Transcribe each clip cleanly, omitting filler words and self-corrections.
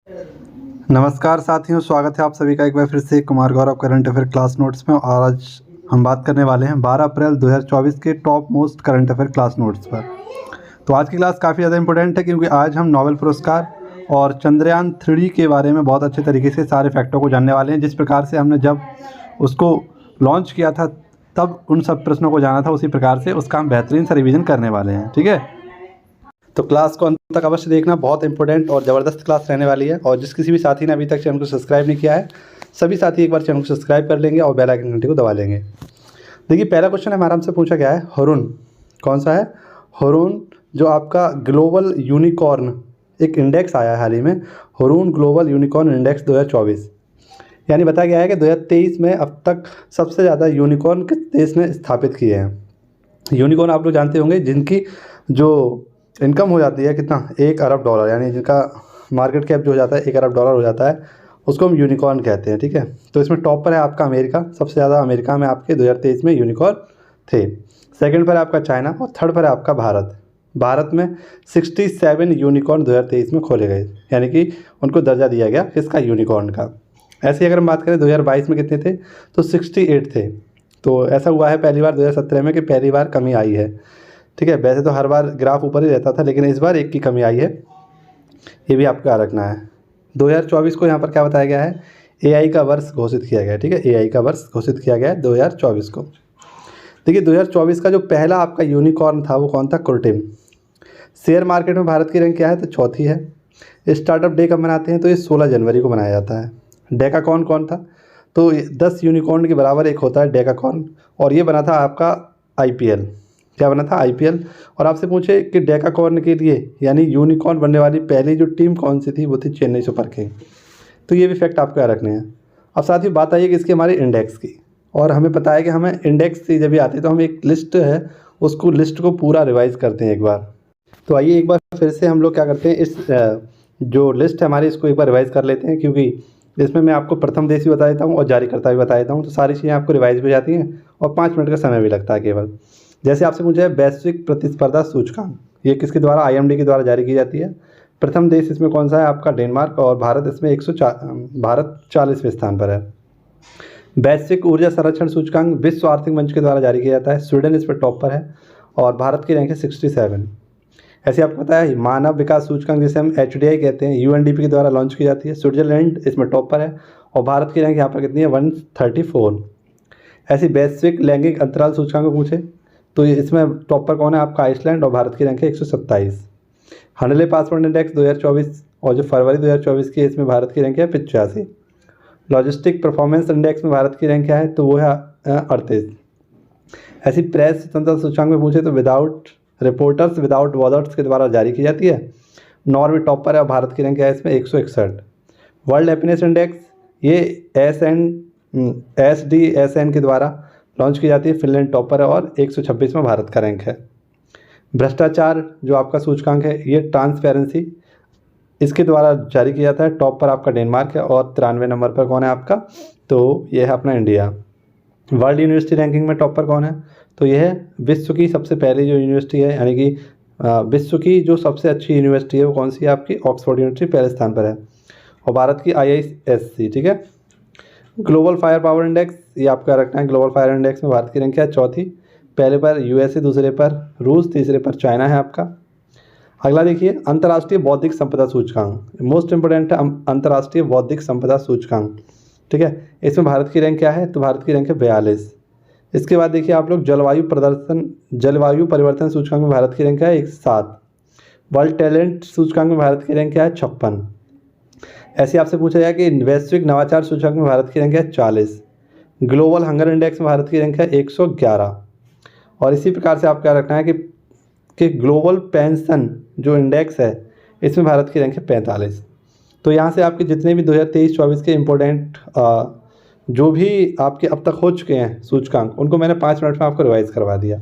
नमस्कार साथियों, स्वागत है आप सभी का एक बार फिर से Kumar Gaurav current affair class notes में। और आज हम बात करने वाले हैं 12 अप्रैल 2024 के top most current affair class notes पर। तो आज की क्लास काफ़ी ज़्यादा इंपॉर्टेंट है क्योंकि आज हम नोबेल पुरस्कार और चंद्रयान 3 के बारे में बहुत अच्छे तरीके से सारे फैक्टों को जानने वाले हैं। जिस प्रकार से हमने जब उसको लॉन्च किया था तब उन सब प्रश्नों को जाना था, उसी प्रकार से उसका हम बेहतरीन सा रिवीजन करने वाले हैं। ठीक है, तो क्लास को अंत तक अवश्य देखना, बहुत इंपॉर्टेंट और ज़बरदस्त क्लास रहने वाली है। और जिस किसी भी साथी ने अभी तक चैनल को सब्सक्राइब नहीं किया है, सभी साथी एक बार चैनल को सब्सक्राइब कर लेंगे और बेल आइकन घंटी को दबा लेंगे। देखिए, पहला क्वेश्चन हमारा हमसे पूछा गया है हुरून। कौन सा है? हुरून, जो आपका ग्लोबल यूनिकॉर्न एक इंडेक्स आया है हाल ही में, हुरून ग्लोबल यूनिकॉर्न इंडेक्स 2024। यानी बताया गया है कि 2023 में अब तक सबसे ज़्यादा यूनिकॉर्न किस देश ने स्थापित किए हैं। यूनिकॉर्न आप लोग जानते होंगे, जिनकी जो इनकम हो जाती है कितना, $1 अरब, यानी जिनका मार्केट कैप जो हो जाता है $1 अरब हो जाता है, उसको हम यूनिकॉर्न कहते हैं। ठीक है, तो इसमें टॉप पर है आपका अमेरिका, सबसे ज़्यादा अमेरिका में आपके 2023 में यूनिकॉर्न थे। सेकंड पर है आपका चाइना और थर्ड पर है आपका भारत। भारत में 67 यूनिकॉर्न 2023 में खोले गए, यानी कि उनको दर्जा दिया गया किसका, यूनिकॉर्न का। ऐसे ही अगर हम बात करें 2022 में कितने थे, तो 68 थे। तो ऐसा हुआ है पहली बार 2017 में कि पहली बार कमी आई है। ठीक है, वैसे तो हर बार ग्राफ ऊपर ही रहता था, लेकिन इस बार एक की कमी आई है, ये भी आपको याद रखना है। 2024 को यहाँ पर क्या बताया गया है, एआई का वर्ष घोषित किया गया है। ठीक है, एआई का वर्ष घोषित किया गया है 2024 को। देखिए, 2024 का जो पहला आपका यूनिकॉर्न था वो कौन था, कुर्टिम। शेयर मार्केट में भारत की रैंक क्या है, तो चौथी है। स्टार्टअप डे कब मनाते हैं, तो ये 16 जनवरी को मनाया जाता है। डेकाकॉर्न कौन था, तो 10 यूनिकॉर्न के बराबर एक होता है डेकाकॉर्न, और ये बना था आपका आईपीएल। क्या बना था, आईपीएल। और आपसे पूछे कि डेकाकॉर्न के लिए यानी यूनिकॉर्न बनने वाली पहली जो टीम कौन सी थी, वो थी चेन्नई सुपर किंग। तो ये भी फैक्ट आपको याद रखने हैं। अब साथ ही बात आई है कि इसकी हमारी इंडेक्स की, और हमें पता है कि हमें इंडेक्स से जब भी आती है तो हम एक लिस्ट है, उसको लिस्ट को पूरा रिवाइज करते हैं एक बार। तो आइए एक बार फिर से हम लोग क्या करते हैं, इस जो लिस्ट है हमारी, इसको एक बार रिवाइज कर लेते हैं, क्योंकि इसमें मैं आपको प्रथम देश भी बता देता हूँ और जारीकर्ता भी बता देता हूँ। तो सारी चीज़ें आपको रिवाइज भी हो जाती हैं और 5 मिनट का समय भी लगता है केवल। जैसे आपसे पूछा है वैश्विक प्रतिस्पर्धा सूचकांक, ये किसके द्वारा, आईएमडी के द्वारा जारी की जाती है। प्रथम देश इसमें कौन सा है, आपका डेनमार्क, और भारत इसमें 40वें स्थान पर है। वैश्विक ऊर्जा संरक्षण सूचकांक विश्व आर्थिक मंच के द्वारा जारी किया जाता है, स्वीडन इस पर टॉप पर है और भारत की रैंक है 67। ऐसे आपको पता है मानव विकास सूचकांक, जिसे हम HDI कहते हैं, यूएनडीपी के द्वारा लॉन्च की जाती है, स्विट्जरलैंड इसमें टॉप पर है और भारत की रैंक यहाँ पर कितनी है, 134। ऐसी वैश्विक लैंगिक अंतराल सूचकांक पूछे तो इसमें टॉप पर कौन है, आपका आइसलैंड, और भारत की रैंक है 127। हंडले पासपोर्ट इंडेक्स 2024 और जो फरवरी 2024 की, इसमें भारत की रैंक है 85। लॉजिस्टिक परफॉर्मेंस इंडेक्स में भारत की रैंक क्या है, तो वो है 38। ऐसी प्रेस स्वतंत्रता सूचकांक में पूछे तो विदाउट रिपोर्टर्स विदाउट बॉर्डर्स के द्वारा जारी की जाती है, नॉर्वे टॉप पर है और भारत की रैंक है इसमें 161। वर्ल्ड हैप्पीनेस इंडेक्स ये SDSN के द्वारा लॉन्च की जाती है, फिनलैंड टॉप पर है और 126 में भारत का रैंक है। भ्रष्टाचार जो आपका सूचकांक है, ये ट्रांसपेरेंसी इसके द्वारा जारी किया जाता है, टॉप पर आपका डेनमार्क है और 93 नंबर पर कौन है आपका, तो ये है अपना इंडिया। वर्ल्ड यूनिवर्सिटी रैंकिंग में टॉप पर कौन है, तो यह है विश्व की सबसे पहली जो यूनिवर्सिटी है, यानी कि विश्व की जो सबसे अच्छी यूनिवर्सिटी है वो कौन सी है, आपकी ऑक्सफोर्ड यूनिवर्सिटी पहले स्थान पर है, और भारत की IISc। ठीक है, ग्लोबल फायर पावर इंडेक्स, ये आपका रखना है, ग्लोबल फायर इंडेक्स में भारत की रैंक है चौथी, पहले पर USA, दूसरे पर रूस, तीसरे पर चाइना है आपका। अगला देखिए, अंतर्राष्ट्रीय बौद्धिक संपदा सूचकांक, मोस्ट इंपोर्टेंट है अंतर्राष्ट्रीय बौद्धिक संपदा सूचकांक। ठीक है, इसमें भारत की रैंक क्या है, तो भारत की रैंक है 42। इसके बाद देखिए आप लोग जलवायु परिवर्तन सूचकांक में भारत की रैंक क्या है 7। वर्ल्ड टैलेंट सूचकांक में भारत की रैंक क्या है 56। ऐसे आपसे पूछा जाए कि वैश्विक नवाचार सूचकांक में भारत की रैंक है 40। ग्लोबल हंगर इंडेक्स में भारत की रैंक है 111। और इसी प्रकार से आपको क्या रखना है कि ग्लोबल पेंशन जो इंडेक्स है, इसमें भारत की रैंक है 45। तो यहाँ से आपके जितने भी 2023-24 के इम्पोर्टेंट जो भी आपके अब तक हो चुके हैं सूचकांक, उनको मैंने 5 मिनट में आपको रिवाइज करवा दिया।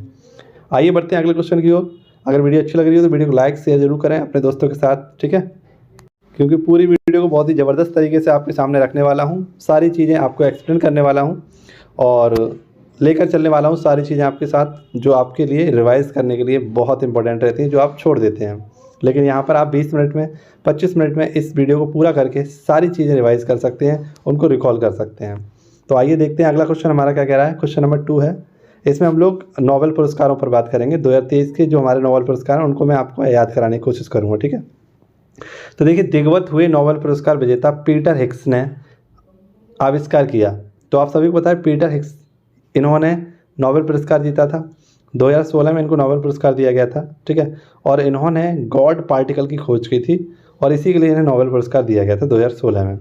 आइए बढ़ते हैं अगले क्वेश्चन की ओर। अगर वीडियो अच्छी लग रही हो तो वीडियो को लाइक शेयर जरूर करें अपने दोस्तों के साथ। ठीक है, क्योंकि पूरी वीडियो को बहुत ही ज़बरदस्त तरीके से आपके सामने रखने वाला हूँ, सारी चीज़ें आपको एक्सप्लेन करने वाला हूँ और लेकर चलने वाला हूँ सारी चीज़ें आपके साथ, जो आपके लिए रिवाइज़ करने के लिए बहुत इंपॉर्टेंट रहती हैं, जो आप छोड़ देते हैं। लेकिन यहाँ पर आप 20 मिनट में 25 मिनट में इस वीडियो को पूरा करके सारी चीज़ें रिवाइज कर सकते हैं, उनको रिकॉल कर सकते हैं। तो आइए देखते हैं अगला क्वेश्चन हमारा क्या कह रहा है। क्वेश्चन नंबर 2 है, इसमें हम लोग नोबेल पुरस्कारों पर बात करेंगे। 2023 के जो हमारे नोबेल पुरस्कार हैं उनको मैं आपको याद कराने की कोशिश करूँगा, ठीक है। तो देखिए, दिग्गत हुए नोबेल पुरस्कार विजेता पीटर हिग्स ने आविष्कार किया। तो आप सभी को पता है पीटर हिग्स, इन्होंने नोबेल पुरस्कार जीता था। 2016 में इनको नोबेल पुरस्कार दिया गया था, ठीक है। और इन्होंने गॉड पार्टिकल की खोज की थी और इसी के लिए इन्हें नोबेल पुरस्कार दिया गया था 2016 में,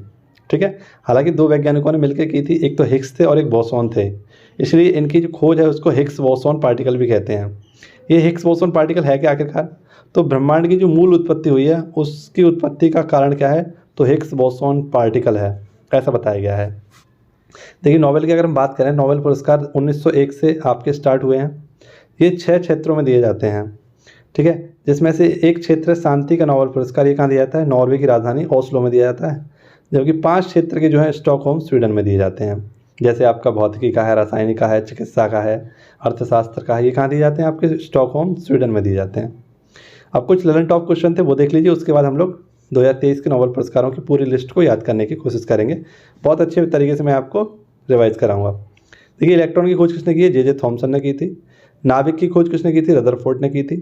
ठीक है। हालांकि 2 वैज्ञानिकों ने मिलकर की थी, एक तो हिग्स थे और एक बोसॉन थे, इसलिए इनकी जो खोज है उसको हिग्स बोसॉन पार्टिकल भी कहते हैं। ये हिग्स बोसॉन पार्टिकल है क्या आखिरकार? तो ब्रह्मांड की जो मूल उत्पत्ति हुई है उसकी उत्पत्ति का कारण क्या है? तो हिग्स बोसॉन पार्टिकल है, ऐसा बताया गया है। देखिए, नोबेल की अगर हम बात करें, नोबेल पुरस्कार 1901 से आपके स्टार्ट हुए हैं। ये 6 क्षेत्रों में दिए जाते हैं, ठीक है। जिसमें से एक क्षेत्र शांति का नोबेल पुरस्कार, ये कहाँ दिया जाता है? नॉर्वे की राजधानी ओस्लो में दिया जाता है। जबकि 5 क्षेत्र के जो है स्टॉकहोम स्वीडन में दिए जाते हैं। जैसे आपका भौतिकी का है, रासायनिक का है, चिकित्सा का है, अर्थशास्त्र का है, ये कहाँ दिए जाते हैं? आपके स्टॉकहोम स्वीडन में दिए जाते हैं। अब कुछ ललन टॉप क्वेश्चन थे वो देख लीजिए, उसके बाद हम लोग 2023 के नोबेल पुरस्कारों की पूरी लिस्ट को याद करने की कोशिश करेंगे। बहुत अच्छे तरीके से मैं आपको रिवाइज कराऊंगा। देखिए, इलेक्ट्रॉन की खोज किसने की है? जे थॉमसन ने की थी। नाभिक की खोज किसने की थी? रदरफोर्ड ने की थी।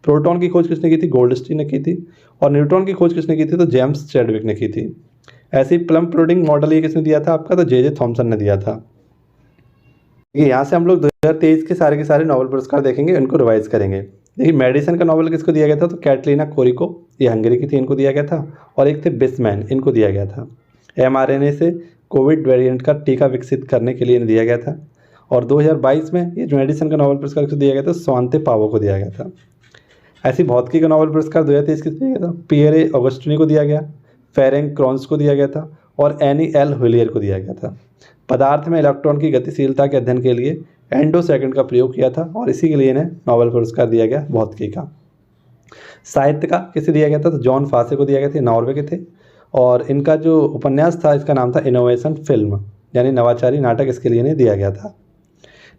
प्रोटॉन की खोज किसने की थी? गोल्डस्टीन ने की थी। और न्यूट्रॉन की खोज किसने की थी? तो जेम्स चैडविक ने की थी। ऐसे ही प्लम पुडिंग मॉडल ये किसने दिया था आपका? तो जे थॉमसन ने दिया था। यहाँ से हम लोग 2023 के सारे नोबेल पुरस्कार देखेंगे, इनको रिवाइज करेंगे। देखिए, मेडिसिन का नोबेल किसको दिया गया था? तो कैटलीना कोरी को, ये हंगरी की थी, इनको दिया गया था। और एक थे बिस्मैन, इनको दिया गया था। mRNA से कोविड वेरिएंट का टीका विकसित करने के लिए इन्हें दिया गया था। और 2022 में ये जो मेडिसिन का नोबेल पुरस्कार किसको दिया गया था? स्वांते पावो को दिया गया था। ऐसी भौतिकी का नोबेल पुरस्कार 2023 किसको दिया गया था? पियरे ऑगस्टिनी को दिया गया, फेरेंक क्रॉन्स को दिया गया था और एनी एल हुलियर को दिया गया था। पदार्थ में इलेक्ट्रॉन की गतिशीलता के अध्ययन के लिए एंडोसेकेंड का प्रयोग किया था और इसी के लिए इन्हें नोबेल पुरस्कार दिया गया भौतिकी का। साहित्य का किसे दिया गया था? तो जॉन फासे को दिया गया था, नॉर्वे के थे। और इनका जो उपन्यास था इसका नाम था इनोवेशन फिल्म, यानी नवाचारी नाटक, इसके लिए इन्हें दिया गया था।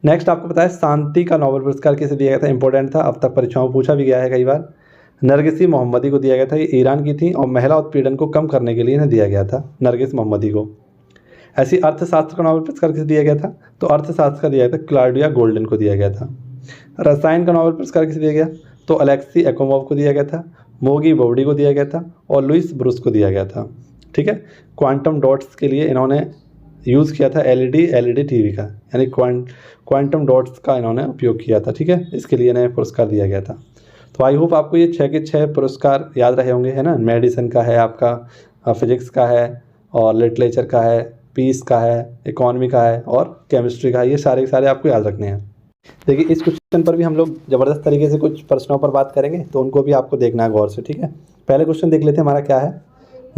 नेक्स्ट आपको पता है शांति का नोबेल पुरस्कार किसे दिया गया था? इंपॉर्टेंट था, अब तक परीक्षाओं में पूछा भी गया है कई बार। नरगिसी मोहम्मदी को दिया गया था, ये ईरान की थी और महिला उत्पीड़न को कम करने के लिए इन्हें दिया गया था, नरगिस मोहम्मदी को। ऐसी अर्थशास्त्र का नोबेल पुरस्कार किसे दिया गया था? तो अर्थशास्त्र का दिया गया था क्लाउडिया गोल्डन को दिया गया था। रसायन का नोबेल पुरस्कार किसे दिया गया? तो अलेक्सी एकोमोव को दिया गया था, मोगी बौडी को दिया गया था और लुइस ब्रूस को दिया गया था, ठीक है। क्वांटम डॉट्स के लिए इन्होंने यूज़ किया था एलईडी टीवी का, यानी क्वांटम डॉट्स का इन्होंने उपयोग किया था, ठीक है। इसके लिए इन्हें पुरस्कार दिया गया था। तो आई होप आपको ये 6 के 6 पुरस्कार याद रहे होंगे, है ना। मेडिसिन का है, आपका फिजिक्स का है और लिटरेचर का है, पीस का है, इकोनॉमी का है और केमिस्ट्री का है। ये सारे के सारे आपको याद रखने हैं। देखिए, इस क्वेश्चन पर भी हम लोग ज़बरदस्त तरीके से कुछ प्रश्नों पर बात करेंगे, तो उनको भी आपको देखना है गौर से, ठीक है। पहले क्वेश्चन देख लेते हैं हमारा क्या है।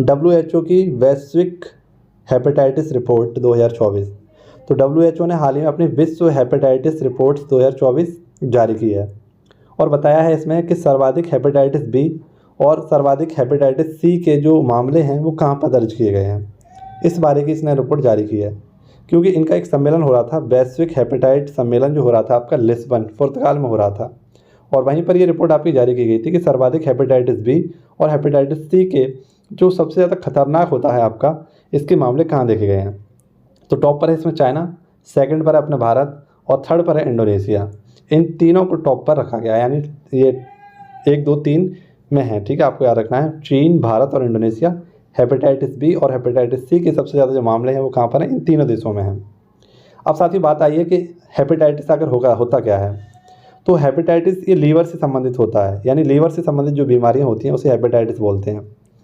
WHO की वैश्विक हेपेटाइटिस रिपोर्ट 2024। तो WHO ने हाल ही में अपनी विश्व हेपेटाइटिस रिपोर्ट 2024 जारी की है और बताया है इसमें कि सर्वाधिक हेपेटाइटिस बी और सर्वाधिक हेपेटाइटिस सी के जो मामले हैं वो कहाँ पर दर्ज किए गए हैं, इस बारे की इसने रिपोर्ट जारी की है। क्योंकि इनका एक सम्मेलन हो रहा था, वैश्विक हेपेटाइट सम्मेलन जो हो रहा था आपका लिस्बन, पुर्तगाल में हो रहा था, और वहीं पर ये रिपोर्ट आपकी जारी की गई थी कि सर्वाधिक हेपेटाइटिस बी और हेपेटाइटिस सी के जो सबसे ज़्यादा खतरनाक होता है आपका, इसके मामले कहाँ देखे गए हैं। तो टॉप पर है इसमें चाइना, सेकंड पर है अपना भारत और थर्ड पर है इंडोनेशिया। इन तीनों को टॉप पर रखा गया, यानी ये 1, 2, 3 में है, ठीक है। आपको याद रखना है, चीन, भारत और इंडोनेशिया हेपेटाइटिस बी और हेपेटाइटिस सी के सबसे ज़्यादा जो मामले हैं वो कहाँ पर हैं? इन तीनों देशों में हैं। अब साथ ही बात आई है कि हेपेटाइटिस अगर होता क्या है, तो हेपेटाइटिस ये लीवर से संबंधित होता है, यानी लीवर से संबंधित जो बीमारियाँ होती हैं उसे हेपेटाइटिस बोलते हैं।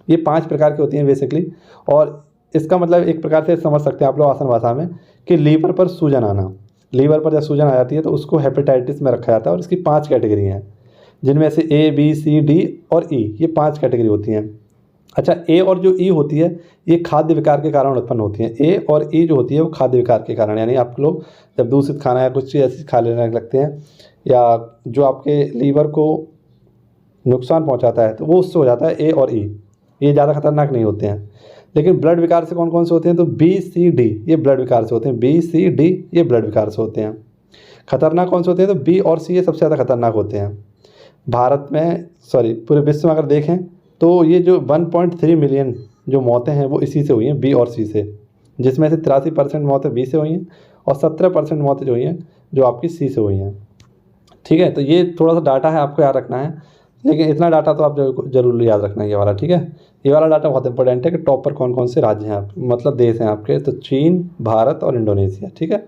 ये 5 प्रकार की होती हैं बेसिकली, और इसका मतलब एक प्रकार से समझ सकते हैं आप लोग आसान भाषा में कि लीवर पर सूजन आना, लीवर पर जब सूजन आ जाती है तो उसको हेपेटाइटिस में रखा जाता है। और इसकी 5 कैटेगरी हैं, जिनमें से A, B, C, D और E, ये 5 कैटेगरी होती हैं। अच्छा, ए और जो ई होती है ये खाद्य विकार के कारण उत्पन्न होती हैं। ए और ई जो होती है वो खाद्य विकार के कारण, यानी आप लोग जब दूषित खाना या कुछ चीज़ ऐसी खा लेने लगते हैं या जो आपके लीवर को नुकसान पहुंचाता है तो वो उससे हो जाता है ए और ई। ये ज़्यादा खतरनाक नहीं होते हैं। लेकिन ब्लड विकार से कौन कौन से होते हैं? तो बी, सी, डी ये ब्लड विकार से होते हैं। बी, सी, डी ये ब्लड विकार से होते हैं। खतरनाक कौन से होते हैं? तो बी और सी ये सबसे ज़्यादा खतरनाक होते हैं। भारत में पूरे विश्व में अगर देखें तो ये जो 1.3 मिलियन जो मौतें हैं वो इसी से हुई हैं, बी और सी से, जिसमें से 83% मौतें बी से हुई हैं और 17% मौतें जो हुई हैं जो आपकी सी से हुई हैं। ठीक है, तो ये थोड़ा सा डाटा है, आपको याद रखना है, लेकिन इतना डाटा तो आप जरूर याद रखना है ये वाला। ठीक है, ये वाला डाटा बहुत इंपॉर्टेंट है कि टॉप पर कौन कौन से राज्य हैं आप, मतलब देश हैं आपके, तो चीन, भारत और इंडोनेशिया। ठीक है,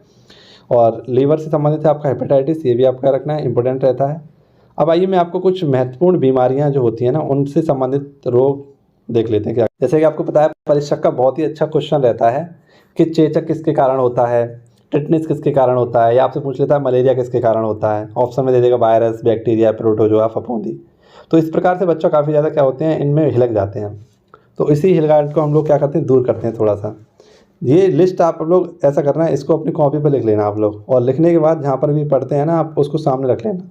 और लीवर से संबंधित है आपका हेपेटाइटिस, ये भी आपका रखना है, इंपॉर्टेंट रहता है। अब आइए मैं आपको कुछ महत्वपूर्ण बीमारियां जो होती हैं ना उनसे संबंधित रोग देख लेते हैं। क्या जैसे कि आपको पता है परीक्षा का बहुत ही अच्छा क्वेश्चन रहता है कि चेचक किसके कारण होता है, टिटनिस किसके कारण होता है, या आपसे पूछ लेता है मलेरिया किसके कारण होता है। ऑप्शन में दे देगा वायरस, बैक्टीरिया, प्रोटोजोआ, फफूंदी। तो इस प्रकार से बच्चों काफ़ी ज़्यादा क्या होते हैं, इनमें हिलक जाते हैं। तो इसी हिलगाट को हम लोग क्या करते हैं, दूर करते हैं थोड़ा सा। ये लिस्ट आप लोग ऐसा करना है, इसको अपनी कॉपी पर लिख लेना आप लोग, और लिखने के बाद जहाँ पर भी पढ़ते हैं ना आप उसको सामने रख लेना।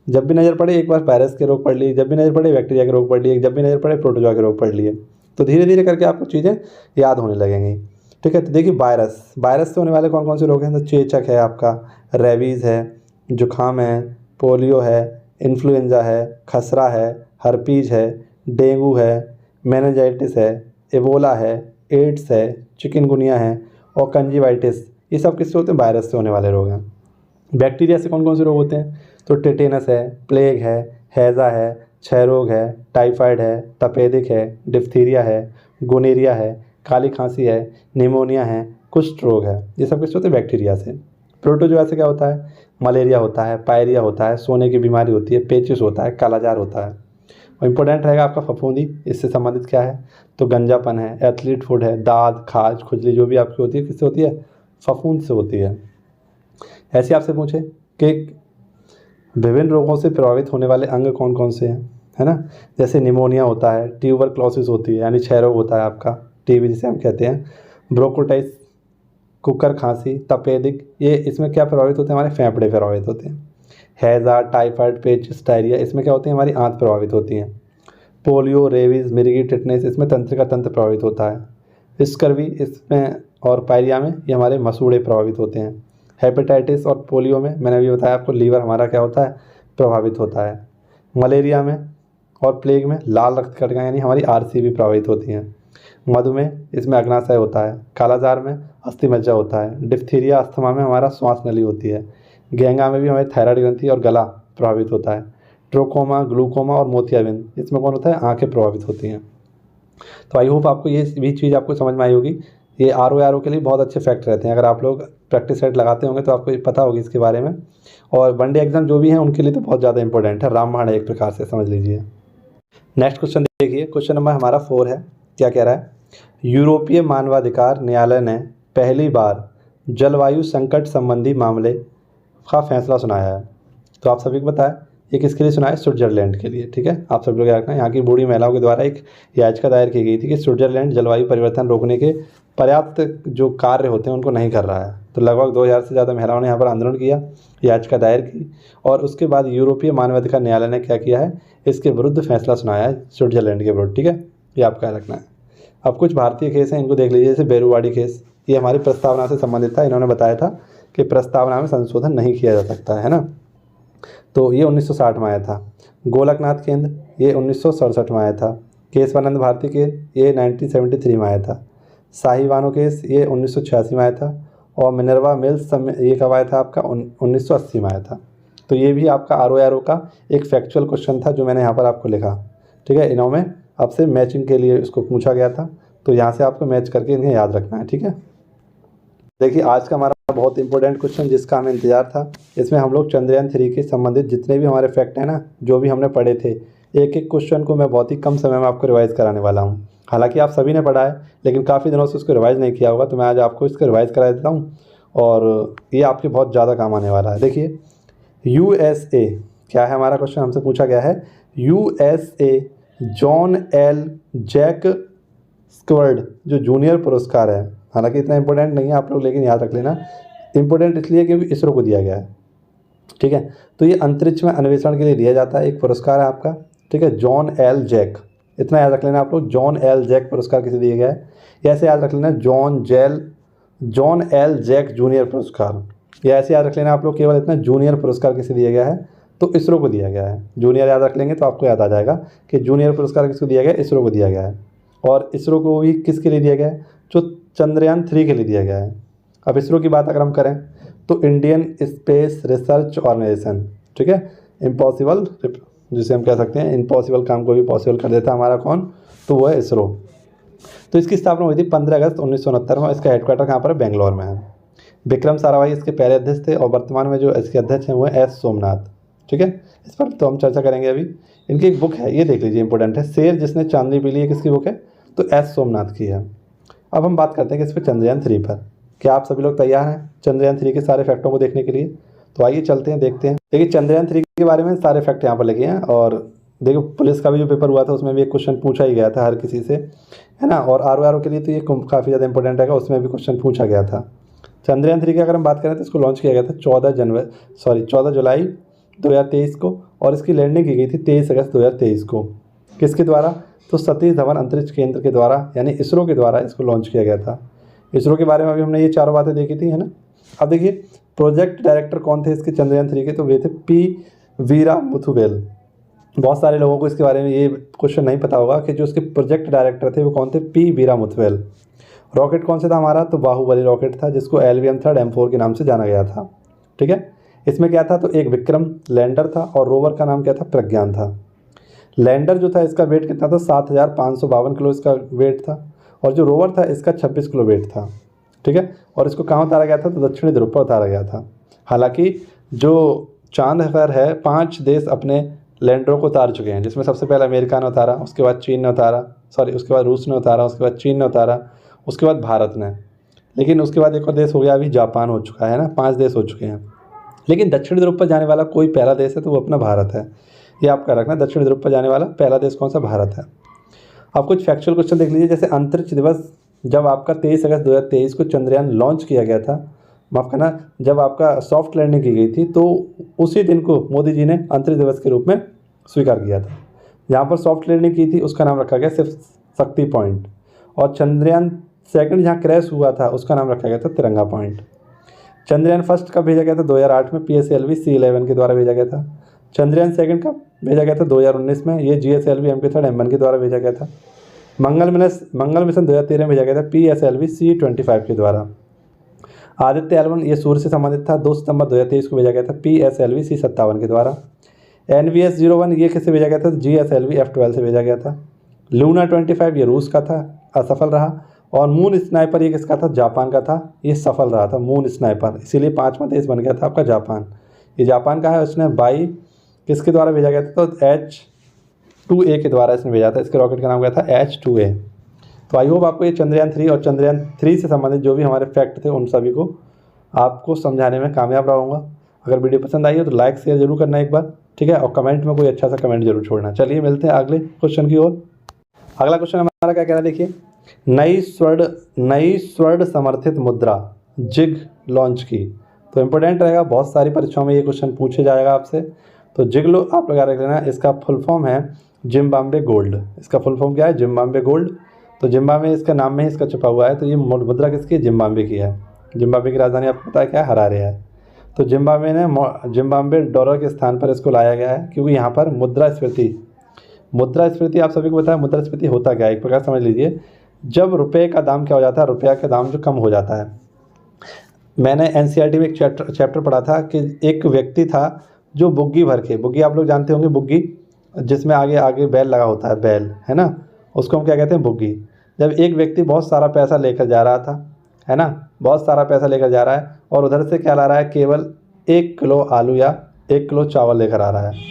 जब भी नज़र पड़े, एक बार वायरस के रोग पढ़ लिए, जब भी नज़र पड़े बैक्टीरिया के रोग पढ़ लिए, जब भी नज़र पड़े प्रोटोजोआ के रोग पढ़ लिए, तो धीरे धीरे करके आपको चीज़ें याद होने लगेंगी। ठीक है, तो देखिए वायरस से होने वाले कौन कौन से रोग हैं, तो चेचक है आपका, रेबीज़ है, जुखाम है, पोलियो है, इन्फ्लुएंजा है, खसरा है, हर्पीज है, डेंगू है, मेनिंजाइटिस है, एबोला है, एड्स है, चिकनगुनिया है और कंजीवाइटिस। ये सब किससे होते हैं, वायरस से होने वाले रोग हैं। बैक्टीरिया से कौन कौन से रोग होते हैं, तो टेटेनस है, प्लेग है, हैज़ा है, क्षय रोग है, टाइफाइड है, तपेदिक है, डिप्थीरिया है, गोनेरिया है, काली खांसी है, निमोनिया है, कुष्ठ रोग है। ये सब किससे होते हैं, बैक्टीरिया से। प्रोटोजोआ से क्या होता है, मलेरिया होता है, पायरिया होता है, सोने की बीमारी होती है, पेचिस होता है, कालाजार होता है। और इंपॉर्टेंट रहेगा आपका फफूंदी, इससे संबंधित क्या है, तो गंजापन है, एथलीट फूड है, दाद, खाज, खुजली जो भी आपकी होती है किससे होती है, फफूंद से होती है। ऐसे आपसे पूछे कि विभिन्न रोगों से प्रभावित होने वाले अंग कौन कौन से हैं, है ना, जैसे निमोनिया होता है, ट्यूबरक्लोसिस होती है यानी क्षय रोग होता है आपका, टीबी जिसे हम कहते हैं, ब्रोंकाइटिस, कुकर खांसी, तपेदिक, ये इसमें क्या प्रभावित होते हैं, हमारे फेफड़े प्रभावित होते हैं। हैज़ा, टाइफाइड, पेचिस, डायरिया, इसमें क्या होती है, हमारी आंत प्रभावित होती हैं। पोलियो, रेबीज़, मिर्गी, टिटनेस, इसमें तंत्रिका तंत्र प्रभावित होता है। स्कर्वी इसमें और पायरिया में ये हमारे मसूड़े प्रभावित होते हैं। हेपेटाइटिस और पोलियो में मैंने अभी बताया आपको लीवर हमारा क्या होता है, प्रभावित होता है। मलेरिया में और प्लेग में लाल रक्त कणिका यानी हमारी आरसीबी प्रभावित होती हैं। मधुमेह इसमें अग्नाशय होता है। कालाजार में अस्थिमज्जा होता है। डिप्थीरिया अस्थमा में हमारा श्वास नली होती है। गेंगा में भी हमारी थायराइड ग्रंथि और गला प्रभावित होता है। ट्रोकोमा, ग्लूकोमा और मोतियाबिंद इसमें कौन होता है, आंखें प्रभावित होती हैं। तो आई होप आपको ये भी चीज़ आपको समझ में आई होगी। ये आर के लिए बहुत अच्छे फैक्ट रहते हैं, अगर आप लोग प्रैक्टिस सेट लगाते होंगे तो आपको पता होगी इसके बारे में। और वनडे एग्जाम जो भी हैं उनके लिए तो बहुत ज़्यादा इंपॉर्टेंट है, रामबाण एक प्रकार से समझ लीजिए। नेक्स्ट क्वेश्चन देखिए, क्वेश्चन नंबर हमारा 4 है। क्या कह रहा है, यूरोपीय मानवाधिकार न्यायालय ने पहली बार जलवायु संकट संबंधी मामले का फैसला सुनाया है। तो आप सभी को पता है ये किसके लिए सुना है, स्विट्जरलैंड के लिए। ठीक है, आप सब लोग याद रखना, यहाँ की बूढ़ी महिलाओं के द्वारा एक याचिका दायर की गई थी कि स्विट्जरलैंड जलवायु परिवर्तन रोकने के पर्याप्त जो कार्य होते हैं उनको नहीं कर रहा है। तो लगभग 2000 से ज़्यादा महिलाओं ने यहाँ पर आंदोलन किया, याचिका दायर की, और उसके बाद यूरोपीय मानवाधिकार न्यायालय ने क्या किया है, इसके विरुद्ध फैसला सुनाया है स्विट्जरलैंड के विरुद्ध। ठीक है, ये आपका याद रखना है। अब कुछ भारतीय केस हैं, इनको देख लीजिए। जैसे बेरुवाड़ी केस, ये हमारी प्रस्तावना से संबंधित था। इन्होंने बताया था कि प्रस्तावना में संशोधन नहीं किया जा सकता है ना, तो ये 1960 में आया था। गोलकनाथ केंद्र ये 1967 में आया था। केशवानंद भारती केस ये 1973 में आया था। साहिवानो केस ये 1986 में आया था। और मिनर्वा मिल्स ये कब आया था आपका, 1980 में आया था। तो ये भी आपका आर का एक फैक्चुअल क्वेश्चन था जो मैंने यहाँ पर आपको लिखा। ठीक है, इन्होंने आपसे मैचिंग के लिए इसको पूछा गया था, तो यहाँ से आपको मैच करके इन्हें याद रखना है। ठीक है, देखिए आज का हमारा बहुत इंपॉर्टेंट क्वेश्चन जिसका हमें इंतजार था, इसमें हम लोग चंद्रयान 3 के संबंधित जितने भी हमारे फैक्ट हैं ना, जो भी हमने पढ़े थे, एक एक क्वेश्चन को मैं बहुत ही कम समय में आपको रिवाइज़ कराने वाला हूँ। हालांकि आप सभी ने पढ़ा है, लेकिन काफ़ी दिनों से उसको रिवाइज़ नहीं किया होगा, तो मैं आज आपको इसको रिवाइज़ करा देता हूँ और ये आपके बहुत ज़्यादा काम आने वाला है। देखिए, USA क्या है हमारा क्वेश्चन, हमसे पूछा गया है USA John L Jack squared जो जूनियर पुरस्कार है। हालांकि इतना इंपॉर्टेंट नहीं है आप लोग, लेकिन याद रख लेना, इंपॉर्टेंट इसलिए क्योंकि इसरो को दिया गया है। ठीक है, तो ये अंतरिक्ष में अन्वेषण के लिए दिया जाता है, एक पुरस्कार है आपका। ठीक है, जॉन एल जैक, इतना याद रख लेना आप लोग, जॉन एल जैक पुरस्कार किसे दिया गया है, ऐसे याद रख लेना जॉन एल जैक जूनियर पुरस्कार, या ऐसे याद रख लेना आप लोग केवल इतना, जूनियर पुरस्कार किसे दिया गया है, तो इसरो को दिया गया है। जूनियर याद रख लेंगे तो आपको याद आ जाएगा कि जूनियर पुरस्कार किसको दिया गया है, इसरो को दिया गया है। और इसरो को भी किसके लिए दिया गया है, जो चंद्रयान 3 के लिए दिया गया है। अब इसरो की बात अगर हम करें तो इंडियन स्पेस रिसर्च ऑर्गेनाइजेशन, ठीक है, इम्पॉसिबल, जिसे हम कह सकते हैं इम्पॉसिबल काम को भी पॉसिबल कर देता है हमारा कौन, तो वो है इसरो। तो इसकी स्थापना हुई थी 15 अगस्त 1969 में। इसका हेडक्वार्टर कहाँ पर है, बेंगलोर में है। विक्रम साराभाई इसके पहले अध्यक्ष थे और वर्तमान में जो इसके अध्यक्ष हैं वो है एस सोमनाथ, ठीक है। इस पर तो हम चर्चा करेंगे अभी। इनकी एक बुक है, ये देख लीजिए, इंपॉर्टेंट है, शेर जिसने चांदनी पी ली, किसकी बुक है, तो एस सोमनाथ की है। अब हम बात करते हैं कि इस पर चंद्रयान 3 पर। क्या आप सभी लोग तैयार हैं चंद्रयान 3 के सारे फैक्टों को देखने के लिए? तो आइए चलते हैं, देखते हैं। देखिए चंद्रयान 3 के बारे में सारे फैक्ट यहाँ पर लिखे हैं। और देखो पुलिस का भी जो पेपर हुआ था उसमें भी एक क्वेश्चन पूछा ही गया था हर किसी से, है ना। और RO के लिए तो ये काफ़ी ज़्यादा इंपॉर्टेंट है, उसमें भी क्वेश्चन पूछा गया था। चंद्रयान 3 की अगर हम बात करें तो इसको लॉन्च किया गया था 14 जुलाई 2023 को, और इसकी लैंडिंग की गई थी 23 अगस्त 2023 को। किसके द्वारा, तो सतीश धवन अंतरिक्ष केंद्र के द्वारा, यानी इसरो के द्वारा इसको लॉन्च किया गया था। इसरो के बारे में अभी हमने ये चारों बातें देखी थी, है ना। अब देखिए प्रोजेक्ट डायरेक्टर कौन थे इसके चंद्रयान 3 के, तो वे थे पी वीरा मुथुवेल। बहुत सारे लोगों को इसके बारे में ये क्वेश्चन नहीं पता होगा कि जो उसके प्रोजेक्ट डायरेक्टर थे वो कौन थे, पी वीरा मुथुवेल। रॉकेट कौन सा था हमारा, तो बाहुबली रॉकेट था, जिसको LVM 3 M4 के नाम से जाना गया था, ठीक है। इसमें क्या था, तो एक विक्रम लैंडर था और रोवर का नाम क्या था, प्रज्ञान था। लैंडर जो था इसका वेट कितना था, 7552 किलो इसका वेट था, और जो रोवर था इसका 26 किलो वेट था, ठीक है। और इसको कहाँ उतारा गया था, तो दक्षिणी ध्रुव पर उतारा गया था। हालांकि जो चांद पर है 5 देश अपने लैंडरों को उतार चुके हैं, जिसमें सबसे पहले अमेरिका ने उतारा, उसके बाद चीन ने उतारा, उसके बाद रूस ने उतारा, उसके बाद चीन ने उतारा, उसके बाद भारत ने। लेकिन उसके बाद एक और देश हो गया अभी, जापान हो चुका है ना। 5 देश हो चुके हैं। लेकिन दक्षिण ध्रुव पर जाने वाला कोई पहला देश है तो वो अपना भारत है, ये आपका रखना। दक्षिण ध्रुव पर जाने वाला पहला देश कौन सा, भारत है। अब कुछ फैक्चुअल क्वेश्चन देख लीजिए। जैसे अंतरिक्ष दिवस जब आपका 23 अगस्त 2023 को चंद्रयान लॉन्च किया गया था, माफ़ करना, जब आपका सॉफ्ट लैंडिंग की गई थी, तो उसी दिन को मोदी जी ने अंतरिक्ष दिवस के रूप में स्वीकार किया था। जहाँ पर सॉफ्ट लैंडिंग की थी उसका नाम रखा गया सिर्फ शक्ति पॉइंट, और चंद्रयान 2 जहाँ क्रैश हुआ था उसका नाम रखा गया था तिरंगा पॉइंट। चंद्रयान 1 कब भेजा गया था, 2008 में PSLV C11 के द्वारा भेजा गया था। चंद्रयान 2 कब भेजा गया था, 2019 में, ये GSLV MP3 M1 के द्वारा भेजा गया था। मंगल मिशन 2013 में भेजा गया था PSLV C25 के द्वारा। आदित्य L1 ये सूर्य से संबंधित था, 2 सितंबर 2023 को भेजा गया था PSLV C57 के द्वारा। NVS-01 ये किससे भेजा गया था, GSLV F12 से भेजा गया था। लूना 25 ये रूस का था, असफल रहा। और मून स्नाइपर ये किसका था, जापान का था, ये सफल रहा था मून स्नाइपर, इसीलिए 5वां देश बन गया था आपका जापान। ये जापान का है, उसने 22 किसके द्वारा भेजा गया था, तो H2A के द्वारा इसने भेजा था। इसके रॉकेट का नाम क्या था, H2A। तो आई होप आपको ये चंद्रयान 3 और चंद्रयान 3 से संबंधित जो भी हमारे फैक्ट थे उन सभी को आपको समझाने में कामयाब रहूँगा। अगर वीडियो पसंद आई हो तो लाइक शेयर जरूर करना एक बार, ठीक है, और कमेंट में कोई अच्छा सा कमेंट जरूर छोड़ना। चलिए मिलते हैं अगले क्वेश्चन की ओर। अगला क्वेश्चन हमारा क्या कह रहा है, देखिए, नई स्वर्ण समर्थित मुद्रा जिग लॉन्च की। तो इम्पोर्टेंट रहेगा, बहुत सारी परीक्षाओं में ये क्वेश्चन पूछे जाएगा आपसे। तो जिग लो आप लगा रख लेना, इसका फुल फॉर्म है जिम्बाब्वे गोल्ड। इसका फुल फॉर्म क्या है, जिम्बाब्वे गोल्ड। तो जिम्बाब्वे इसका नाम में ही इसका छुपा हुआ है। तो ये मुद्रा किसकी है, जिम्बाब्वे की है। जिम्बाब्वे की राजधानी आपको पता है क्या है, हरारे है। तो जिम्बाब्वे डॉलर के स्थान पर इसको लाया गया है, क्योंकि यहाँ पर मुद्रास्फीति आप सभी को पता है। मुद्रास्फीति होता क्या है, एक प्रकार समझ लीजिए, जब रुपये का दाम क्या हो जाता है, रुपया का दाम जो कम हो जाता है। मैंने NCERT में एक चैप्टर पढ़ा था कि एक व्यक्ति था जो बुग्गी भर के, बुग्गी आप लोग जानते होंगे, बुग्गी जिसमें आगे बैल लगा होता है, बैल, है ना, उसको हम क्या कहते हैं, बुग्गी। जब एक व्यक्ति बहुत सारा पैसा लेकर जा रहा था, है ना, बहुत सारा पैसा लेकर जा रहा है, और उधर से क्या ला रहा है, केवल 1 किलो आलू या 1 किलो चावल लेकर आ रहा है।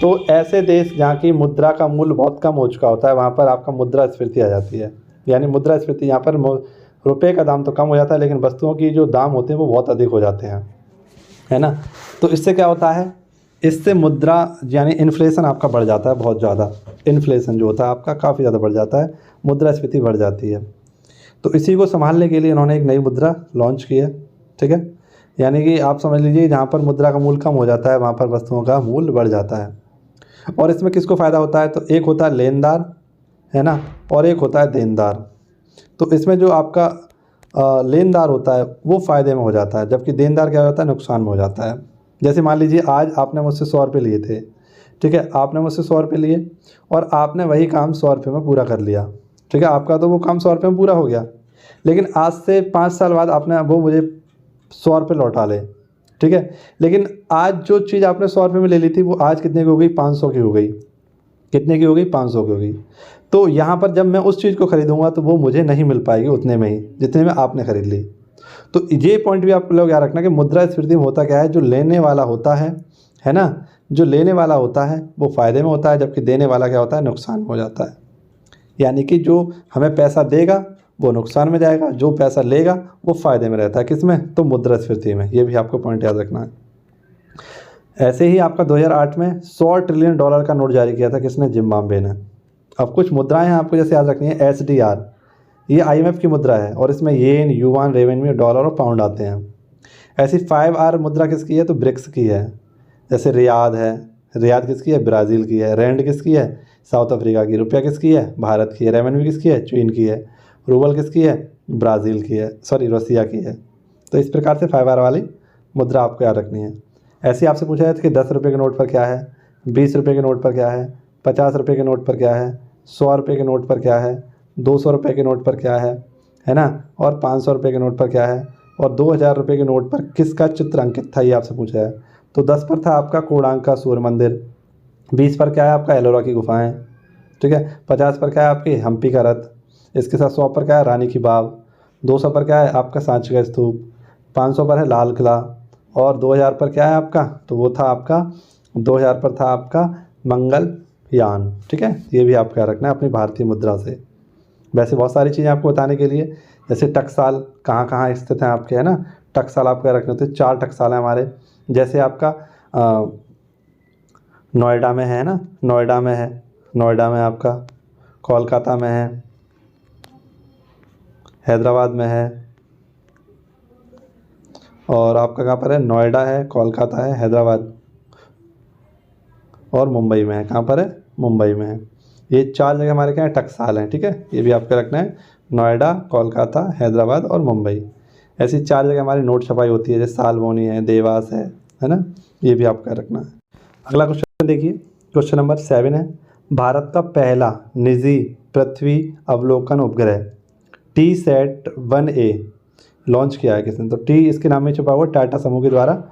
तो ऐसे देश जहाँ की मुद्रा का मूल्य बहुत कम हो चुका होता है, वहाँ पर आपका मुद्रास्फीति आ जाती है। यानी मुद्रास्फीति, यहाँ पर रुपये का दाम तो कम हो जाता है, लेकिन वस्तुओं की जो दाम होते हैं वो बहुत अधिक हो जाते हैं, है ना। तो इससे क्या होता है, इससे मुद्रा यानी इन्फ्लेशन आपका बढ़ जाता है, बहुत ज़्यादा इन्फ्लेशन जो होता है आपका काफ़ी ज़्यादा बढ़ जाता है, मुद्रास्फीति बढ़ जाती है। तो इसी को संभालने के लिए इन्होंने एक नई मुद्रा लॉन्च की है, ठीक है। यानी कि आप समझ लीजिए, जहाँ पर मुद्रा का मूल्य कम हो जाता है वहाँ पर वस्तुओं का मूल्य बढ़ जाता है। और इसमें किसको फ़ायदा होता है, तो एक होता है लेनदार, है ना, और एक होता है देनदार। तो इसमें जो आपका लेनदार होता है वो फ़ायदे में हो जाता है, जबकि देनदार क्या होता है, नुकसान में हो जाता है। जैसे मान लीजिए आज आपने मुझसे 100 रुपये लिए थे, ठीक है, आपने मुझसे 100 रुपये लिए और आपने वही काम 100 रुपये में पूरा कर लिया, ठीक है, आपका तो वो काम 100 रुपये में पूरा हो गया। लेकिन आज से 5 साल बाद आपने वो मुझे 100 रुपये लौटा ले, ठीक है, लेकिन आज जो चीज़ आपने 100 रुपये में ले ली थी वो आज कितने की हो गई, 500 की हो गई। कितने की हो गई, 500 की हो गई। तो यहाँ पर जब मैं उस चीज़ को खरीदूंगा तो वो मुझे नहीं मिल पाएगी उतने में ही जितने में आपने खरीद ली। तो ये पॉइंट भी आप लोग याद रखना कि मुद्रास्फीति में होता क्या है, जो लेने वाला होता है ना, जो लेने वाला होता है वो फ़ायदे में होता है, जबकि देने वाला क्या होता है, नुकसान में हो जाता है। यानी कि जो हमें पैसा देगा वो नुकसान में जाएगा, जो पैसा लेगा वो फ़ायदे में रहता है। किस में, तो मुद्रास्फीति में। ये भी आपको पॉइंट याद रखना है। ऐसे ही आपका 2008 में $100 ट्रिलियन का नोट जारी किया था, किसने, जिम्बाब्वे ने। अब कुछ मुद्राएं हैं आपको जैसे याद रखनी है, SDR, ये IMF की मुद्रा है और इसमें येन, युआन, रेवेन्यू, डॉलर और पाउंड आते हैं। ऐसी 5R मुद्रा किसकी है, तो ब्रिक्स की है। जैसे रियाद है, रियाद किसकी है, ब्राज़ील की है। रैंड किसकी है, साउथ अफ्रीका की। रुपया किसकी है, भारत की है। रेवेन्यू किसकी है, चीन की है। रूबल किसकी है, ब्राज़ील की है, सॉरी रसिया की है। तो इस प्रकार से 5R वाली मुद्रा आपको याद रखनी है। ऐसे ही आपसे पूछा जाए कि 10 रुपये के नोट पर क्या है, 20 रुपये के नोट पर क्या है, 50 रुपये के नोट पर क्या है, 100 रुपये के नोट पर क्या है, 200 रुपये के नोट पर क्या है ना, और 500 रुपये के नोट पर क्या है, और 2000 रुपये के नोट पर किसका चित्र अंकित था, ये आपसे पूछा है। तो 10 पर था आपका कोणार्क का सूर्य मंदिर, 20 पर क्या है आपका एलोरा की गुफाएँ, ठीक है, 50 पर क्या है आपकी हम्पी का रथ, इसके साथ 100 पर क्या है रानी की बाव, 200 पर क्या है आपका सांची का स्तूप, 500 पर है लाल किला, और 2000 पर क्या है आपका, तो वो था आपका 2000 पर था आपका मंगलयान, ठीक है। ये भी आपको याद रखना है अपनी भारतीय मुद्रा से। वैसे बहुत सारी चीज़ें आपको बताने के लिए, जैसे टकसाल कहाँ कहाँ स्थित हैं आपके, है ना, टकसाल आपको याद रखने होते हैं। 4 टकसाल हैं हमारे, जैसे आपका नोएडा में है ना, नोएडा में है, नोएडा में आपका, कोलकाता में है, हैदराबाद में है, और आपका कहाँ पर है, नोएडा है, कोलकाता है, हैदराबाद और मुंबई में है। कहाँ पर है, मुंबई में है। ये 4 जगह हमारे क्या है, टकसाल हैं, ठीक है। ये भी आपको रखना है, नोएडा, कोलकाता, हैदराबाद और मुंबई। ऐसी 4 जगह हमारी नोट छपाई होती है, जैसे सालमोनी है, देवास है ना, ये भी आपको रखना है। अगला क्वेश्चन देखिए, क्वेश्चन नंबर 7 है, भारत का पहला निजी पृथ्वी अवलोकन उपग्रह TSAT-1A लॉन्च किया है किसने, तो टी इसके नाम में छुपा हुआ, टाटा समूह के द्वारा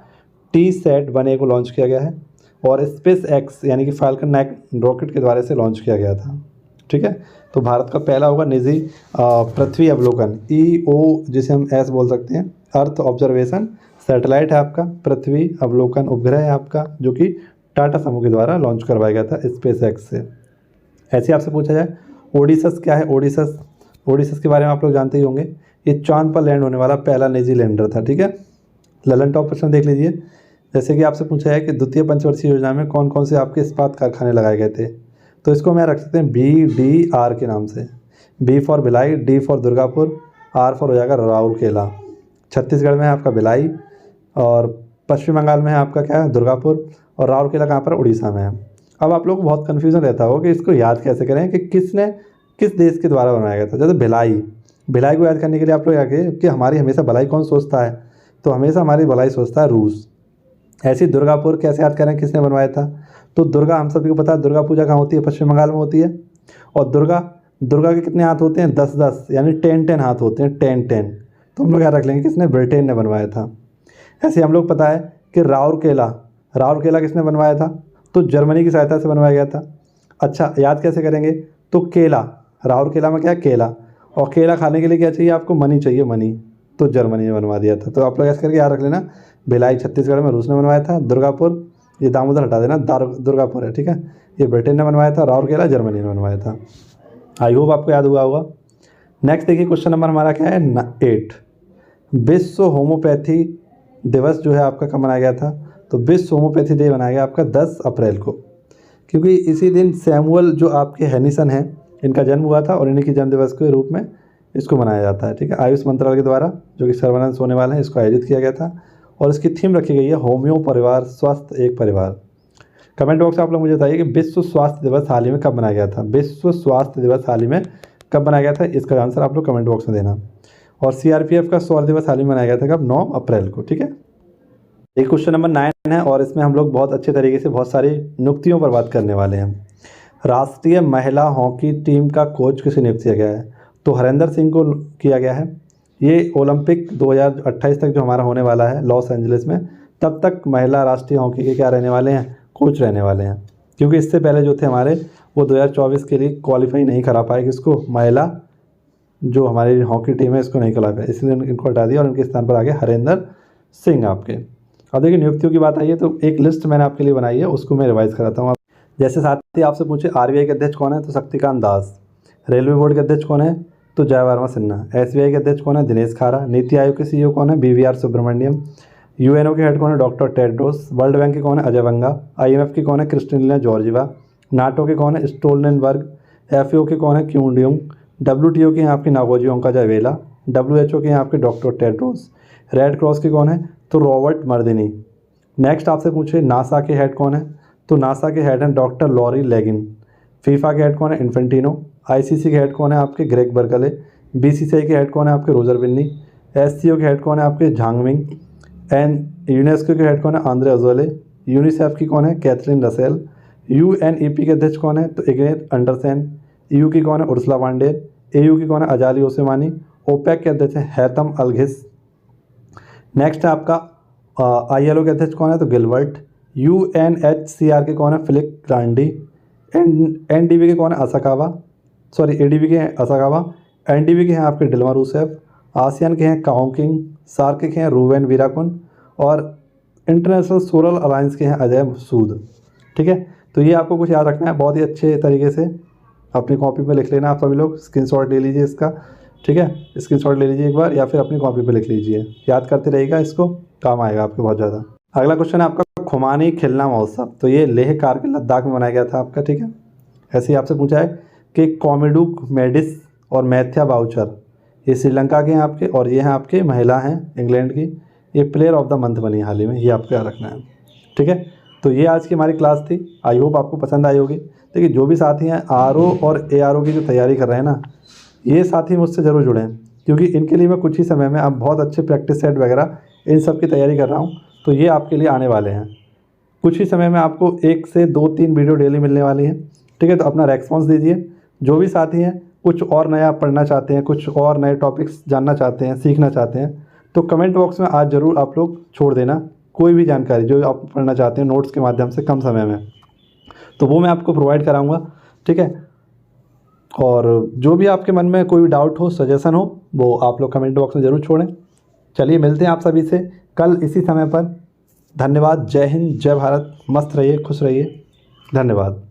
TSAT-1A को लॉन्च किया गया है और स्पेस एक्स यानी कि फाल्कन 9 रॉकेट के द्वारा से लॉन्च किया गया था, ठीक है। तो भारत का पहला होगा निजी पृथ्वी अवलोकन, EO जिसे हम S बोल सकते हैं, अर्थ ऑब्जर्वेशन सैटेलाइट है आपका, पृथ्वी अवलोकन उपग्रह है आपका, जो कि टाटा समूह के द्वारा लॉन्च करवाया गया था स्पेस एक्स से। ऐसे आपसे पूछा जाए ओडिशस क्या है, ओडिशस के बारे में आप लोग जानते ही होंगे, ये चांद पर लैंड होने वाला पहला निजी लैंडर था, ठीक है। ललन टॉप प्रश्न देख लीजिए, जैसे कि आपसे पूछा है कि द्वितीय पंचवर्षीय योजना में कौन कौन से आपके इस्पात कारखाने लगाए गए थे, तो इसको मैं रख सकते हैं BDR के नाम से। B for Bhilai, D for Durgapur, R for हो जाएगा राउरकेला। छत्तीसगढ़ में है आपका भिलाई, और पश्चिम बंगाल में है आपका क्या है, दुर्गापुर, और राउरकेला कहाँ पर, उड़ीसा में है। अब आप लोग को बहुत कन्फ्यूजन रहता होगा कि इसको याद कैसे करें कि किस देश के द्वारा बनाया गया था। जैसे भिलाई को याद करने के लिए आप लोग आगे कि हमारी हमेशा भलाई कौन सोचता है, तो हमेशा हमारी भलाई सोचता है रूस। ऐसी दुर्गापुर कैसे याद करें किसने बनवाया था, तो दुर्गा हम सभी को पता है, दुर्गा पूजा कहाँ होती है, पश्चिम बंगाल में होती है। और दुर्गा के कितने हाथ होते हैं, 10-10 यानी 10-10 हाथ होते हैं, 10-10। तो हम लोग याद रख लेंगे किसने, ब्रिटेन ने बनवाया था। ऐसे हम लोग पता है कि राउरकेला किसने बनवाया था, तो जर्मनी की सहायता से बनवाया गया था। अच्छा याद कैसे करेंगे, तो केला, राउरकेला में क्या है, केला, और केला खाने के लिए क्या चाहिए आपको, मनी चाहिए, मनी, तो जर्मनी ने बनवा दिया था। तो आप लोग ऐसे करके याद रख लेना, भिलाई छत्तीसगढ़ में रूस ने बनवाया था, दुर्गापुर ये दामोदर हटा देना, दुर्गापुर है, ठीक है, ये ब्रिटेन ने बनवाया था, राउरकेला जर्मनी ने बनवाया था। आई होप आपको याद हुआ होगा। नेक्स्ट देखिए क्वेश्चन नंबर हमारा क्या है, 8, विश्व होम्योपैथी दिवस जो है आपका कब मनाया गया था, तो विश्व होम्योपैथी डे बनाया गया आपका 10 अप्रैल को, क्योंकि इसी दिन सैमुअल जो आपके हैनिसन हैं इनका जन्म हुआ था और इन्हीं के जन्म दिवस के रूप में इसको मनाया जाता है, ठीक है। आयुष मंत्रालय के द्वारा जो कि सर्वानंद होने वाले हैं, इसको आयोजित किया गया था और इसकी थीम रखी गई है होम्यो परिवार स्वस्थ एक परिवार। कमेंट बॉक्स में आप लोग मुझे बताइए कि विश्व स्वास्थ्य दिवस हाल ही में कब मनाया गया था, विश्व स्वास्थ्य दिवस हाल ही में कब मनाया गया था, इसका आंसर आप लोग कमेंट बॉक्स में देना। और CRPF का 100 दिवस हाल ही में मनाया गया था कब, 9 अप्रैल को, ठीक है। एक क्वेश्चन नंबर 9 है और इसमें हम लोग बहुत अच्छे तरीके से बहुत सारी नियुक्तियों पर बात करने वाले हैं। राष्ट्रीय महिला हॉकी टीम का कोच किसे नियुक्त किया गया है? तो हरेंद्र सिंह को किया गया है। ये ओलंपिक 2028 तक जो हमारा होने वाला है लॉस एंजलिस में, तब तक महिला राष्ट्रीय हॉकी के क्या रहने वाले हैं? कोच रहने वाले हैं। क्योंकि इससे पहले जो थे हमारे, वो 2024 के लिए क्वालिफाई नहीं करा पाए, किसको? महिला जो हमारी हॉकी टीम है इसको नहीं करा पाए, इसलिए इनको हटा दिया और इनके स्थान पर आ गए हरेंद्र सिंह आपके। अब देखिए नियुक्तियों की बात आई है तो एक लिस्ट मैंने आपके लिए बनाई है, उसको मैं रिवाइज कराता हूँ। जैसे साथ ही आपसे पूछे आरबीआई के अध्यक्ष कौन है? तो शक्तिकांत दास। रेलवे बोर्ड के अध्यक्ष कौन है? तो जय वर्मा सिन्हा। एसबीआई के अध्यक्ष कौन है? दिनेश खारा। नीति आयोग के सीईओ कौन है? बीवीआर सुब्रमण्यम। यूएनओ के हेड कौन है? Doctor Tedros. वर्ल्ड बैंक के कौन है? अजय बंगा। आईएमएफ की कौन है? Christina Georgieva. नाटो के कौन है? स्टोलनबर्ग। एफएओ के कौन है? क्यूंडियोंग। डब्ल्यूटीओ के हैं आपके नागोजी ओंकाजावेला। डब्ल्यूएचओ के हैं आपके डॉक्टर टेड्रोस। रेड क्रॉस के कौन है? तो रॉबर्ट मर्दिनी। नेक्स्ट आपसे पूछे नासा के हेड कौन है? तो नासा के हेड हैं डॉक्टर लॉरी लेगिन। फीफा के हेड कौन है? इन्फेंटिनो। आईसीसी के हेड कौन है आपके? Greg Berkeley. बीसीसीआई के हेड कौन है आपके? रोजर बिन्नी। एससीओ के हेड कौन है आपके? झांगमिंग। एंड यूनेस्को के हेड कौन है? Andre Azoulay. यूनिसेफ की कौन है? Catherine Russell. यूएनईपी के अध्यक्ष कौन है? तो इग्नेत अंडरसेन। ईयू की कौन है? उर्सुला वांडेर। एयू की कौन है? अजाली ओसेमानी। ओपेक के अध्यक्ष हैं हैतम अलघिस। नेक्स्ट है आपका आईएलओ के अध्यक्ष कौन है? तो गिलबर्ट। यूएनएचसीआर के कौन है? फिलिप ग्रांडी। एनडीबी के कौन है? असाकावा। सॉरी एडीबी के हैं असाकावा। एनडीबी के हैं आपके डिल्मा रूसेफ। आसियान के हैं काउंकिंग। सार्क के हैं रूवेन वीराकुन। और इंटरनेशनल सोलर अलायंस के हैं अजय सूद। ठीक है, तो ये आपको कुछ याद रखना है, बहुत ही अच्छे तरीके से अपनी कॉपी पे लिख लेना। आप सभी लोग स्क्रीनशॉट ले लीजिए इसका। ठीक है, स्क्रीनशॉट ले लीजिए एक बार या फिर अपनी कॉपी पे लिख लीजिए, याद करते रहेगा, इसको काम आएगा आपके बहुत ज़्यादा। अगला क्वेश्चन है आपका खुमानी खिलना महोत्सव। तो ये लेह कारगिल लद्दाख में मनाया गया था आपका। ठीक है, ऐसे ही आपसे पूछा है कि कॉमेडुक मेडिस और मैथ्या बाउचर ये श्रीलंका के हैं आपके, और ये हैं आपके महिला हैं इंग्लैंड की। ये प्लेयर ऑफ द मंथ बनी हाल ही में, ये आपको याद रखना है। ठीक है, तो ये आज की हमारी क्लास थी। आई होप आपको पसंद आई होगी। देखिए जो भी साथी हैं आरओ और एआरओ की जो तैयारी कर रहे हैं ना, ये साथी मुझसे ज़रूर जुड़ें, क्योंकि इनके लिए मैं कुछ ही समय में अब बहुत अच्छे प्रैक्टिस सेट वगैरह इन सब की तैयारी कर रहा हूँ। तो ये आपके लिए आने वाले हैं कुछ ही समय में, आपको 1 से 2-3 वीडियो डेली मिलने वाली हैं। ठीक है, तो अपना रेस्पॉन्स दीजिए। जो भी साथी हैं कुछ और नया पढ़ना चाहते हैं, कुछ और नए टॉपिक्स जानना चाहते हैं, सीखना चाहते हैं, तो कमेंट बॉक्स में आज ज़रूर आप लोग छोड़ देना कोई भी जानकारी जो आप पढ़ना चाहते हैं नोट्स के माध्यम से कम समय में, तो वो मैं आपको प्रोवाइड कराऊंगा। ठीक है, और जो भी आपके मन में कोई डाउट हो, सजेशन हो, वो आप लोग कमेंट बॉक्स में ज़रूर छोड़ें। चलिए मिलते हैं आप सभी से कल इसी समय पर। धन्यवाद। जय हिंद, जय भारत। मस्त रहिए, खुश रहिए। धन्यवाद।